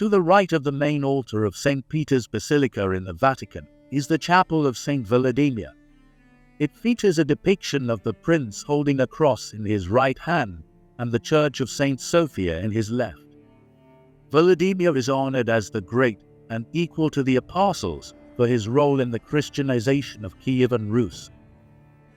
To the right of the main altar of St. Peter's Basilica in the Vatican is the chapel of St. Volodymyr. It features a depiction of the prince holding a cross in his right hand and the church of St. Sophia in his left. Volodymyr is honored as the great and equal to the apostles for his role in the Christianization of Kyivan Rus.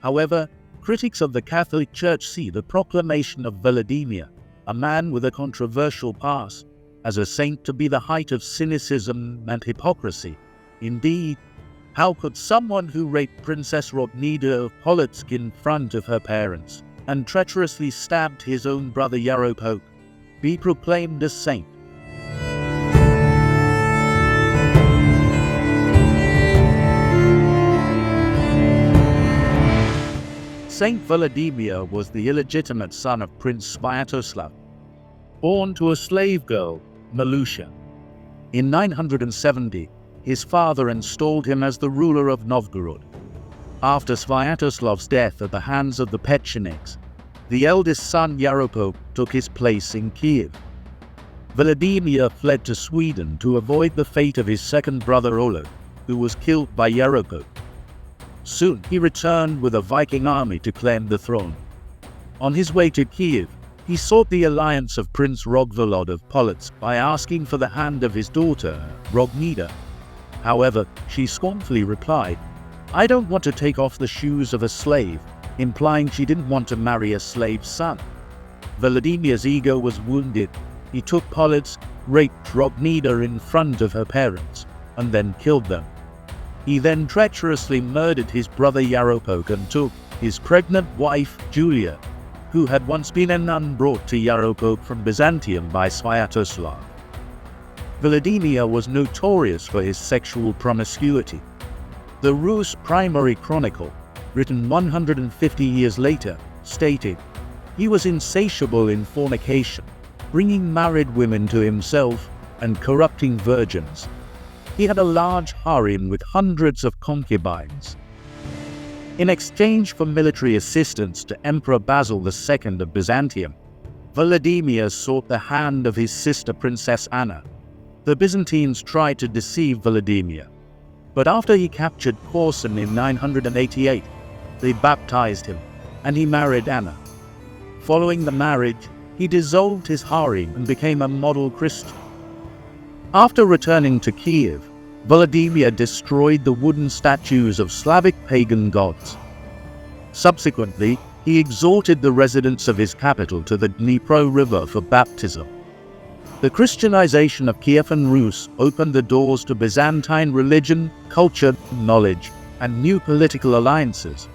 However, critics of the Catholic Church see the proclamation of Volodymyr, a man with a controversial past, as a saint to be the height of cynicism and hypocrisy. Indeed, how could someone who raped Princess Rognida of Polotsk in front of her parents and treacherously stabbed his own brother Yaropolk be proclaimed a saint? Saint Volodymyr was the illegitimate son of Prince Sviatoslav, born to a slave girl, Malusha. In 970, his father installed him as the ruler of Novgorod. After Sviatoslav's death at the hands of the Pechenegs, the eldest son Yaropolk took his place in Kiev. Volodymyr fled to Sweden to avoid the fate of his second brother Oleg, who was killed by Yaropolk. Soon he returned with a Viking army to claim the throne. On his way to Kiev, he sought the alliance of Prince Rognida of Polotsk by asking for the hand of his daughter, Rognida. However, she scornfully replied, "I don't want to take off the shoes of a slave," implying she didn't want to marry a slave's son. Volodymyr's ego was wounded. He took Polotsk, raped Rognida in front of her parents, and then killed them. He then treacherously murdered his brother Yaropolk and took his pregnant wife, Julia, who had once been a nun brought to Yaropolk from Byzantium by Sviatoslav. Volodymyr was notorious for his sexual promiscuity. The Rus Primary Chronicle, written 150 years later, stated, "He was insatiable in fornication, bringing married women to himself and corrupting virgins. He had a large harem with hundreds of concubines." In exchange for military assistance to Emperor Basil II of Byzantium, Volodymyr sought the hand of his sister Princess Anna. The Byzantines tried to deceive Volodymyr, but after he captured Korsun in 988, they baptized him, and he married Anna. Following the marriage, he dissolved his harem and became a model Christian. After returning to Kiev, Volodymyr destroyed the wooden statues of Slavic pagan gods. Subsequently, he exhorted the residents of his capital to the Dnipro River for baptism. The Christianization of Kyivan Rus opened the doors to Byzantine religion, culture, knowledge, and new political alliances,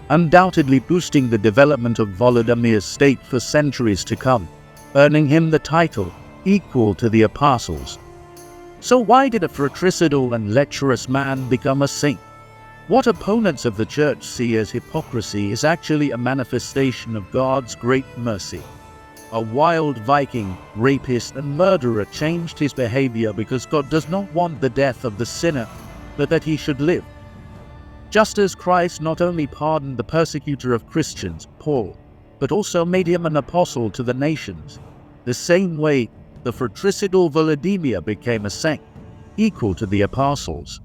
undoubtedly boosting the development of Volodymyr's state for centuries to come, earning him the title equal to the apostles. So why did a fratricidal and lecherous man become a saint? What opponents of the church see as hypocrisy is actually a manifestation of God's great mercy. A wild Viking, rapist, and murderer changed his behavior because God does not want the death of the sinner, but that he should live. Just as Christ not only pardoned the persecutor of Christians, Paul, but also made him an apostle to the nations, the same way the fratricidal Volodymyr became a saint, equal to the apostles.